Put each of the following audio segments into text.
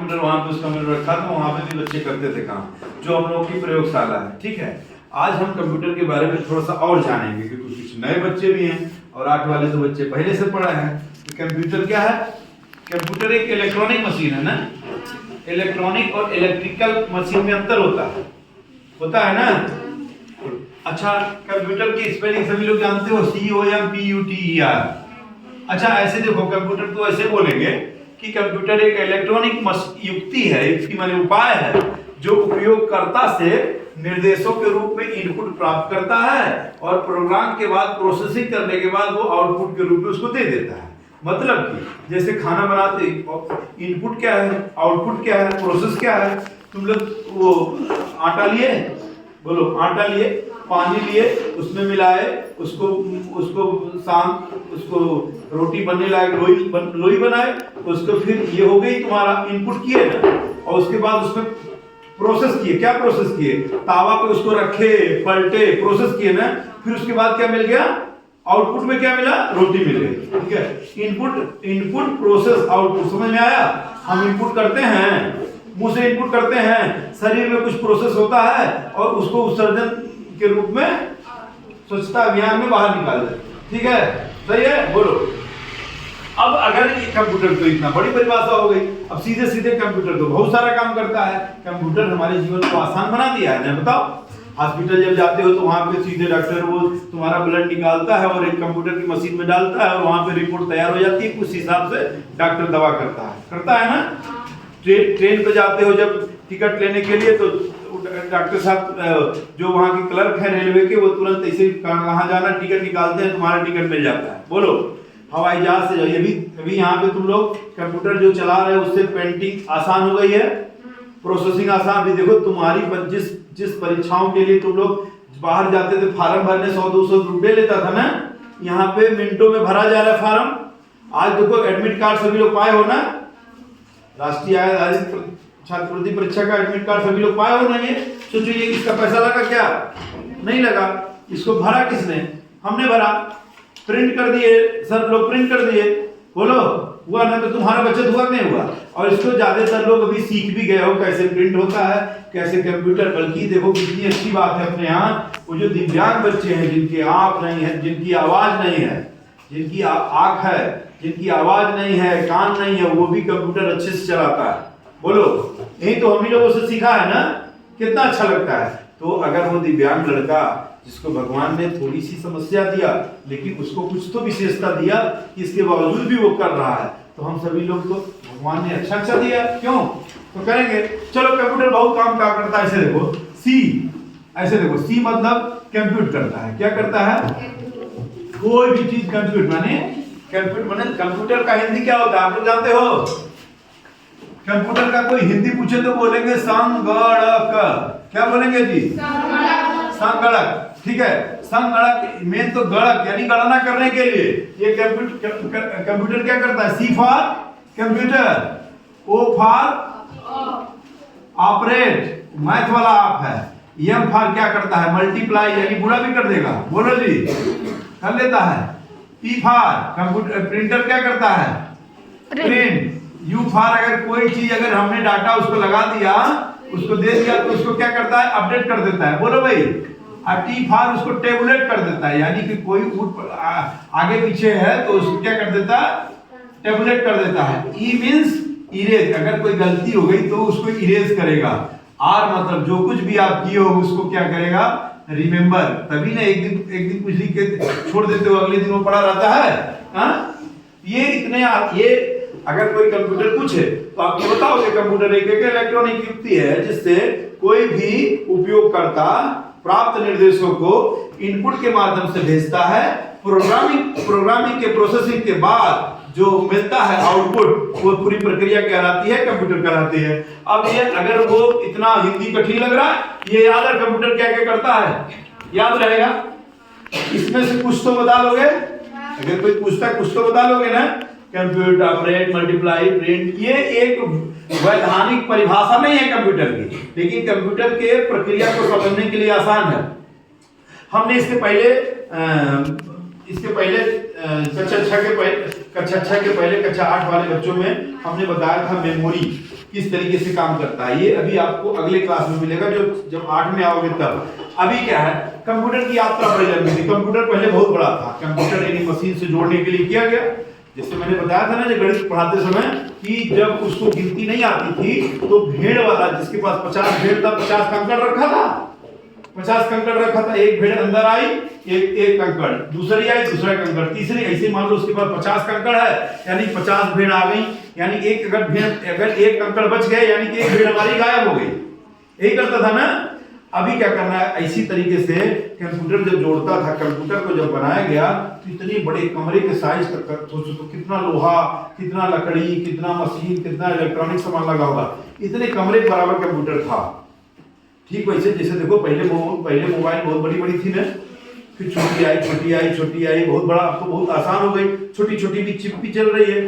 Computer वहाँ पे उसका मैंने रखा था, वहाँ पे भी बच्चे करते थे काम, जो हम लोग की प्रयोगशाला है। ठीक है, आज हम कंप्यूटर के बारे में थोड़ा सा और जानेंगे, क्योंकि कुछ नए बच्चे भी हैं और 8 वाले तो बच्चे पहले से पढ़े हैं। तो कंप्यूटर क्या है? कंप्यूटर एक इलेक्ट्रॉनिक मशीन है ना। इलेक्ट्रॉनिक और इलेक्ट्रिकल मशीन में अंतर होता है ना। अच्छा, कंप्यूटर की स्पेलिंग सभी लोग जानते हो, COMPUTER। अच्छा, ऐसे देखो, कंप्यूटर तो ऐसे बोलेंगे कि कंप्यूटर एक इलेक्ट्रॉनिक युक्ति है, युक्ति माने उपाय है, जो उपयोगकर्ता से निर्देशों के रूप में इनपुट प्राप्त करता है और प्रोग्राम के बाद प्रोसेसिंग करने के बाद वो आउटपुट के रूप में उसको दे देता है। मतलब कि जैसे खाना बनाते, इनपुट क्या है, आउटपुट क्या है, प्रोसेस क्या है। तुम लोग वो आटा लिए, बोलो आटा लिए, पानी लिए, उसमें मिलाए, उसको रोटी बनने लायक लोई बनाए, उसको फिर ये हो गई तुम्हारा इनपुट किए ना, और उसके बाद उसमें प्रोसेस किए। क्या प्रोसेस किए? तावा पे उसको रखे, पलटे, प्रोसेस किए ना, फिर उसके बाद क्या मिल गया? आउटपुट में क्या मिला? रोटी मिल गई। ठीक है, इनपुट प्रोसेस आउटपुट, समझ में आया? हम इनपुट करते हैं, मुंह से इनपुट करते हैं, शरीर में कुछ प्रोसेस होता है और उसको उत्सर्जन के रूप में स्वच्छता अभियान में बाहर निकाल दे। ठीक है, सही है, बोलो। अब अगर ये कंप्यूटर तो इतना बड़ी परिभाषा हो गई, अब सीधे सीधे कंप्यूटर तो बहुत सारा काम करता है। कंप्यूटर हमारे जीवन को आसान बना दिया है ना। बताओ, हॉस्पिटल जब जाते हो तो वहां पे सीधे डॉक्टर वो तुम्हारा ब्लड निकालता है और एक कंप्यूटर की मशीन में डालता है और वहां पे रिपोर्ट तैयार हो जाती है, उस हिसाब से डॉक्टर दवा करता है ना। ट्रेन पे जाते हो जब टिकट लेने के लिए, तो डॉक्टर साहब जो वहाँ के क्लर्क है रेलवे के, वो तुरंत ऐसे कहाँ जाना टिकट निकालते हैं, तुम्हारा टिकट मिल जाता है। बोलो, हवाई जहाज से ये भी अभी यहाँ पे तुम लोग कंप्यूटर जो चला रहे हो उससे पेंटिंग आसान हो गई है, प्रोसेसिंग आसान भी। देखो तुम्हारी जिस परीक्षाओं के लिए तुम लोग बाहर जाते थे, फार्म भरने 100-200 रुपए लेता था ना, यहाँ पे मिनटों में भरा जा रहा है फार्म। आज देखो एडमिट कार्ड सभी लोग पाए हो ना, राष्ट्रीय आधारित छात्रवृत्ति परीक्षा का एडमिट कार्ड सभी लोग पाए हो ना। ये सोचो, ये इसका पैसा लगा क्या? नहीं लगा। इसको भरा किसने? हमने भरा, प्रिंट कर दिए, सब लोग प्रिंट कर दिए। बोलो, हुआ ना? तो तुम्हारा बचत हुआ नहीं हुआ? और इसको ज्यादातर लोग अभी सीख भी गए हो कैसे प्रिंट होता है, कैसे कंप्यूटर। बल्कि देखो कितनी अच्छी बात है, अपने यहाँ वो जो दिव्यांग बच्चे हैं, जिनकी आंख नहीं है, जिनकी आवाज नहीं है, जिनकी आंख है, जिनकी आवाज नहीं है, कान नहीं है, वो भी कंप्यूटर अच्छे से चलाता है। बोलो, यही तो हम ही लोगों से सीखा है ना, कितना अच्छा लगता है। तो अगर वो दिव्यांग लड़का जिसको भगवान ने थोड़ी सी समस्या दिया, लेकिन उसको कुछ तो विशेषता दिया कि इसके बावजूद भी वो कर रहा है, तो हम सभी लोग को भगवान ने अच्छा दिया, क्यों? तो करेंगे। चलो, कंप्यूटर बहुत काम क्या करता है, ऐसे देखो, ऐसे देखो, सी मतलब कंप्यूट करता है। क्या करता है? कोई भी चीज कंप्यूट माने कंप्यूटर का हिंदी क्या होता है, आप लोग जानते हो? कंप्यूटर का कोई हिंदी पूछे तो बोलेंगे संगणक। क्या बोलेंगे जी? संगणक। ठीक है, संगणक मेन तो गणक यानी गणना करने के लिए। ये कंप्यूटर क्या करता है? C for computer, O for operate, math वाला आप है। एम फॉर क्या करता है? मल्टीप्लाई यानी गुणा भी कर देगा। बोलो जी, कर लेता है। पी फॉर कंप्यूटर प्रिंटर क्या करता है? प्रिंट। यू फॉर अगर कोई चीज अगर हमने डाटा उसको लगा दिया, उसको दे दिया, तो उसको क्या करता है? अपडेट कर देता है। बोलो भाई। और टी फॉर उसको टेबुलेट कर देता है, यानी कि कोई आगे पीछे है तो उसको क्या कर देता है? टेबुलेट कर देता है। ई मींस इरेज, अगर कोई गलती हो गई तो उसको इरेज करेगा। आर मतलब जो कुछ भी आप किए हो उसको क्या करेगा? रिमेंबर। तभी ना एक दिन कुछ लिख के छोड़ देते हो, अगले दिन वो पड़ा रहता है। हाँ, ये अगर कोई कंप्यूटर पूछे तो आपको बताओ कि कंप्यूटर एक इलेक्ट्रॉनिक युक्ति है जिससे कोई भी उपयोगकर्ता प्राप्त निर्देशों को इनपुट के माध्यम से भेजता है। प्रोग्रामिंग के प्रोसेसिंग के बाद जो मिलता है आउटपुट, वो पूरी प्रक्रिया कहलाती है कंप्यूटर कहलाती है। अब ये अगर वो इतना हिंदी कठिन लग रहा है, ये याद है कंप्यूटर क्या क्या करता है? याद रहेगा? इसमें से कुछ तो बता लोगे? अगर कोई पूछता है कुछ तो बता लोगे ना? कंप्यूटर, ऑपरेट, मल्टीप्लाई, प्रिंट, ये एक वैधानिक परिभाषा नहीं है कंप्यूटर की, लेकिन कंप्यूटर के प्रक्रिया को समझने के लिए आसान है। हमने इसके पहले कक्षा कक्षा 6 के पहले कक्षा 8 वाले बच्चों में हमने बताया था मेमोरी किस तरीके से काम करता है। ये अभी आपको अगले क्लास में मिलेगा, जो जब 8 में आओगे तब। अभी क्या है, कंप्यूटर की यात्रा बड़ी लंबी थी। कंप्यूटर पहले बहुत बड़ा था। कंप्यूटर यानी मशीन से जोड़ने के लिए किया गया। जैसे मैंने बताया था ना जो गणित पढ़ाते समय कि जब उसको गिनती नहीं आती थी तो भेड़ वाला जिसके पास 50 भेड़ था 50 कंकड़ रखा था, 50 कंकड़ रखा था। एक भेड़ अंदर आई, एक कंकड़, दूसरी आई दूसरा कंकड़, तीसरी, ऐसे मान लो उसके पास 50 कंकड़ है यानी 50 भेड़ आ गई। यानी एक अगर एक कंकड़ बच गए यानी कि एक भेड़ हमारी गायब हो गई। यही करता था ना। अभी क्या करना है, इसी तरीके से कंप्यूटर जब जोड़ता था, कंप्यूटर को जब बनाया गया तो इतनी बड़े कमरे के साइज तक सोचो तो कितना लोहा, कितना लकड़ी, कितना मशीन, कितना इलेक्ट्रॉनिक सामान लगा होगा। इतने कमरे के बराबर कंप्यूटर था। ठीक वैसे जैसे देखो पहले मोबाइल बहुत बड़ी बड़ी थी ना, फिर छोटी आई, बहुत बड़ा। अब तो बहुत आसान हो गई, छोटी छोटी भी चिप भी चल रही है।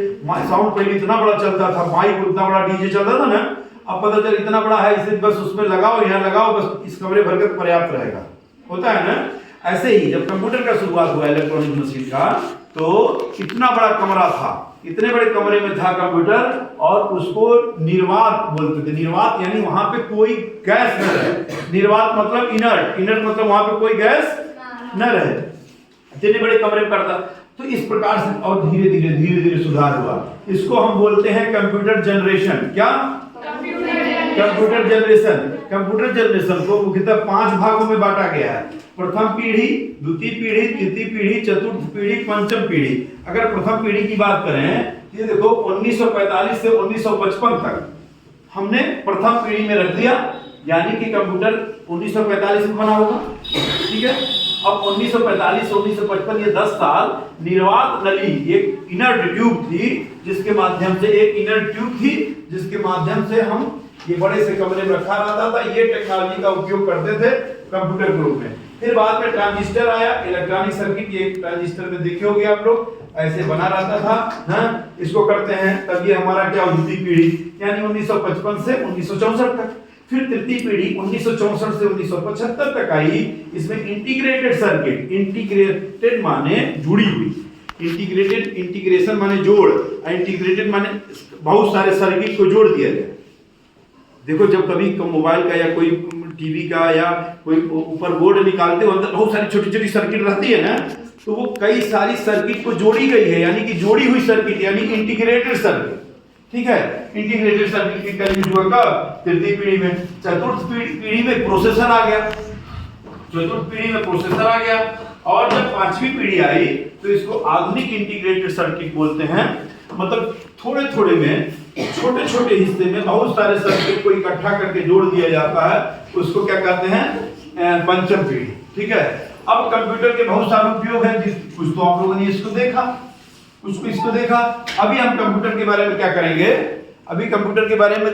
साउंड पहले इतना बड़ा चलता था, माइक उतना बड़ा डीजे चलता था ना, अब पता चल इतना बड़ा है, इसे बस उसमें लगाओ, यहाँ लगाओ, बस इस कमरे भर कर पर्याप्त रहेगा। होता है ना। ऐसे ही जब कंप्यूटर का शुरुआत हुआ इलेक्ट्रॉनिक मशीन का, तो इतना बड़ा कमरा था, इतने बड़े कमरे में था कंप्यूटर, और उसको निर्वात बोलते थे। निर्वात यानी वहां पे कोई गैस न रहे। निर्वात मतलब इनर्ट मतलब वहां पे कोई गैस न रहे, इतने बड़े कमरे में करता। तो इस प्रकार से और धीरे धीरे सुधार हुआ। इसको हम बोलते हैं कंप्यूटर जनरेशन। क्या? Computer generation. कंप्यूटर जनरेशन को मुख्यतः 5 भागों में बांटा गया है। प्रथम पीढ़ी, द्वितीय पीढ़ी, तृतीय पीढ़ी, चतुर्थ पीढ़ी, पंचम पीढ़ी। अगर प्रथम पीढ़ी की बात करें, ये देखो 1945 से 1955 तक हमने प्रथम पीढ़ी में रख दिया, यानी कि कंप्यूटर 1945 में बना होगा। ठीक है। अब 1945 से 1955 ये 10 साल निर्वात नली, एक इनर ट्यूब थी जिसके माध्यम से जिसके माध्यम से हम ये बड़े से कमरे में रखा रहता था। ये टेक्नोलॉजी का उपयोग करते थे कंप्यूटर के रूप में। फिर बाद में ट्रांजिस्टर आया, इलेक्ट्रॉनिक सर्किट। ये ट्रांजिस्टर में देखे होंगे आप लोग, ऐसे बना रहता था ना, इसको करते हैं। तब ये हमारा क्या, द्वितीय पीढ़ी यानी 1955 से 1964 तक। फिर तृतीय पीढ़ी 1964 से 1975 तक आई। इसमें इंटीग्रेटेड सर्किट, इंटीग्रेटेड माने जुड़ी हुई, इंटीग्रेशन माने जोड़, इंटीग्रेटेड माने बहुत सारे सर्किट को जोड़ दिया गया। देखो जब कभी मोबाइल का या कोई टीवी का या कोई ऊपर बोर्ड निकालते हो, अंदर बहुत सारी छोटी छोटी सर्किट रहती है ना, तो वो कई सारी सर्किट को जोड़ी गई है, यानी कि जोड़ी हुई सर्किट, यानी इंटीग्रेटेड सर्किट। ठीक है। इंटीग्रेटेड सर्किट का यूज हुआ कब? तृतीय पीढ़ी में। चतुर्थ पीढ़ी में प्रोसेसर आ गया। और जब 5वीं पीढ़ी आई तो इसको आधुनिक इंटीग्रेटेड सर्किट बोलते हैं। मतलब थोड़े थोड़े में, छोटे छोटे हिस्से में बहुत सारे सर्किट को इकट्ठा करके जोड़ दिया जाता है, उसको क्या कहते हैं? पंचम पीढ़ी। ठीक है। अब कंप्यूटर के बहुत सारे उपयोग हैं, कुछ तो आप लोगों ने इसको देखा, कुछ को इसको देखा। अभी हम कंप्यूटर के बारे में क्या करेंगे? अभी कंप्यूटर के बारे में